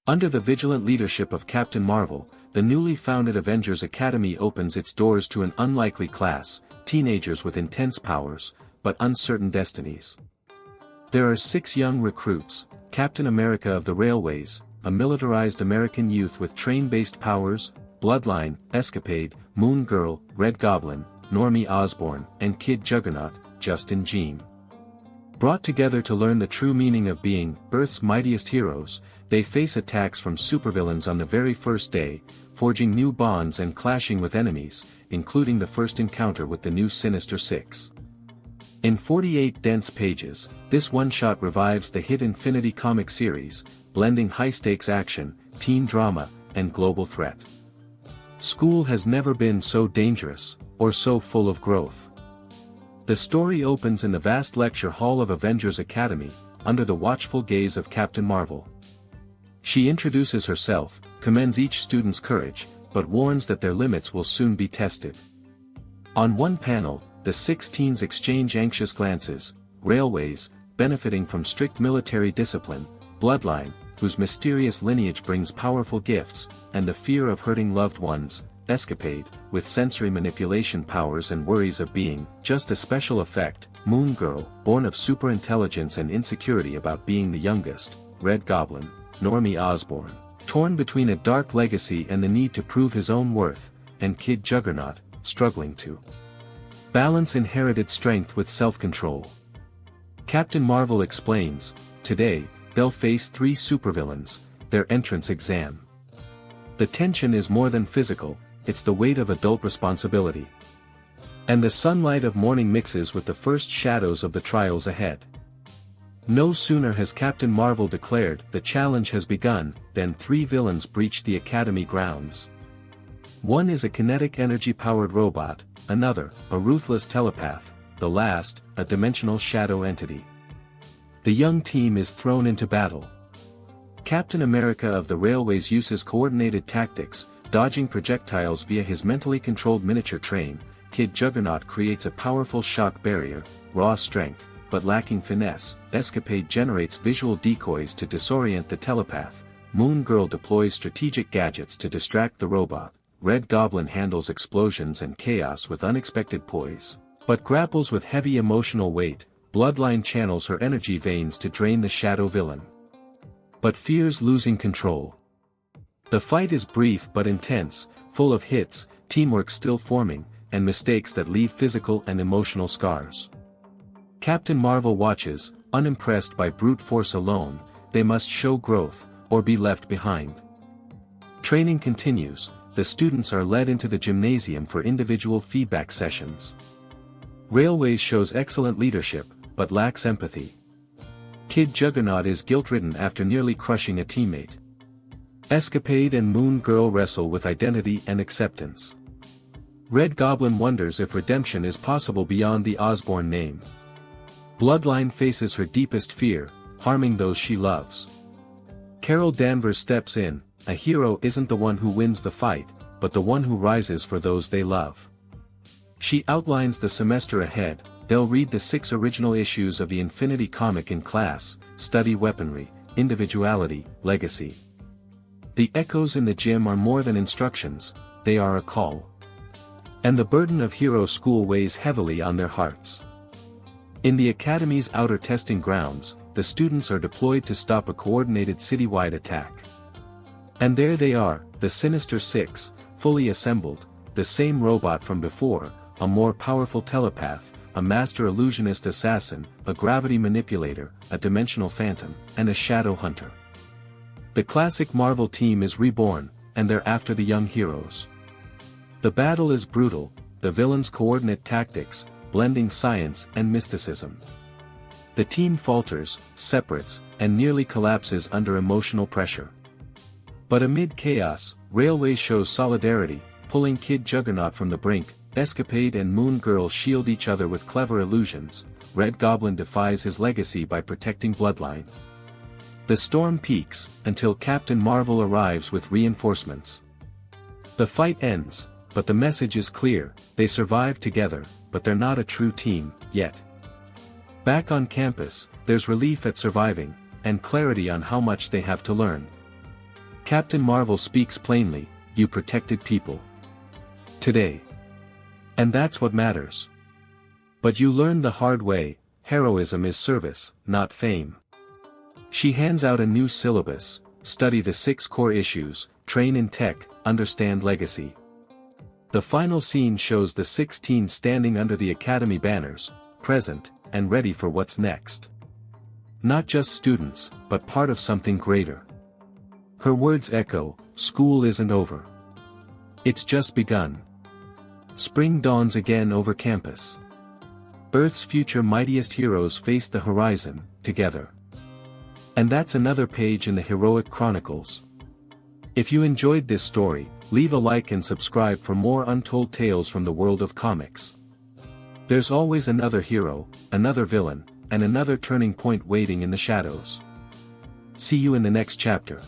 Under the vigilant leadership of Captain Marvel, the newly founded Avengers Academy opens its doors to an unlikely class, teenagers with intense powers, but uncertain destinies. There are 6 young recruits: Captain America of the Railways, a militarized American youth with train-based powers, Bloodline, Escapade, Moon Girl, Red Goblin, Normie Osborn, and Kid Juggernaut, Justin Jean. Brought together to learn the true meaning of being Earth's mightiest heroes, they face attacks from supervillains on the very first day, forging new bonds and clashing with enemies, including the first encounter with the new Sinister Six. In 48 dense pages, this one-shot revives the hit Infinity comic series, blending high-stakes action, teen drama, and global threat. School has never been so dangerous, or so full of growth. The story opens in the vast lecture hall of Avengers Academy, under the watchful gaze of Captain Marvel. She introduces herself, commends each student's courage, but warns that their limits will soon be tested. On one panel, the 6 teens exchange anxious glances: Railways, benefiting from strict military discipline; Bloodline, whose mysterious lineage brings powerful gifts, and the fear of hurting loved ones; Escapade, with sensory manipulation powers and worries of being just a special effect; Moon Girl, born of superintelligence and insecurity about being the youngest; Red Goblin, Normie Osborn, torn between a dark legacy and the need to prove his own worth; and Kid Juggernaut, struggling to balance inherited strength with self-control. Captain Marvel explains, today, they'll face 3 supervillains, their entrance exam. The tension is more than physical, it's the weight of adult responsibility. And the sunlight of morning mixes with the first shadows of the trials ahead. No sooner has Captain Marvel declared the challenge has begun, than 3 villains breach the Academy grounds. One is a kinetic energy-powered robot, another, a ruthless telepath, the last, a dimensional shadow entity. The young team is thrown into battle. Captain America of the Railways uses coordinated tactics, dodging projectiles via his mentally controlled miniature train. Kid Juggernaut creates a powerful shock barrier, raw strength, but lacking finesse. Escapade generates visual decoys to disorient the telepath. Moon Girl deploys strategic gadgets to distract the robot. Red Goblin handles explosions and chaos with unexpected poise, but grapples with heavy emotional weight. Bloodline channels her energy veins to drain the shadow villain, but fears losing control. The fight is brief but intense, full of hits, teamwork still forming, and mistakes that leave physical and emotional scars. Captain Marvel watches, unimpressed by brute force alone. They must show growth, or be left behind. Training continues. The students are led into the gymnasium for individual feedback sessions. Railways shows excellent leadership, but lacks empathy. Kid Juggernaut is guilt-ridden after nearly crushing a teammate. Escapade and Moon Girl wrestle with identity and acceptance. Red Goblin wonders if redemption is possible beyond the Osborn name. Bloodline faces her deepest fear, harming those she loves. Carol Danvers steps in. A hero isn't the one who wins the fight, but the one who rises for those they love. She outlines the semester ahead. They'll read the 6 original issues of the Infinity comic in class, study weaponry, individuality, legacy. The echoes in the gym are more than instructions, they are a call. And the burden of hero school weighs heavily on their hearts. In the Academy's outer testing grounds, the students are deployed to stop a coordinated citywide attack. And there they are, the Sinister Six, fully assembled, the same robot from before, a more powerful telepath, a master illusionist assassin, a gravity manipulator, a dimensional phantom, and a shadow hunter. The classic Marvel team is reborn, and they're after the young heroes. The battle is brutal, the villains coordinate tactics, blending science and mysticism. The team falters, separates, and nearly collapses under emotional pressure. But amid chaos, Railway shows solidarity, pulling Kid Juggernaut from the brink. Escapade and Moon Girl shield each other with clever illusions. Red Goblin defies his legacy by protecting Bloodline. The storm peaks, until Captain Marvel arrives with reinforcements. The fight ends, but the message is clear: they survive together, but they're not a true team, yet. Back on campus, there's relief at surviving, and clarity on how much they have to learn. Captain Marvel speaks plainly, you protected people. Today. And that's what matters. But you learned the hard way, heroism is service, not fame. She hands out a new syllabus, study the 6 core issues, train in tech, understand legacy. The final scene shows the 16 standing under the Academy banners, present, and ready for what's next. Not just students, but part of something greater. Her words echo, school isn't over. It's just begun. Spring dawns again over campus. Earth's future mightiest heroes face the horizon, together. And that's another page in the Heroic Chronicles. If you enjoyed this story, leave a like and subscribe for more untold tales from the world of comics. There's always another hero, another villain, and another turning point waiting in the shadows. See you in the next chapter.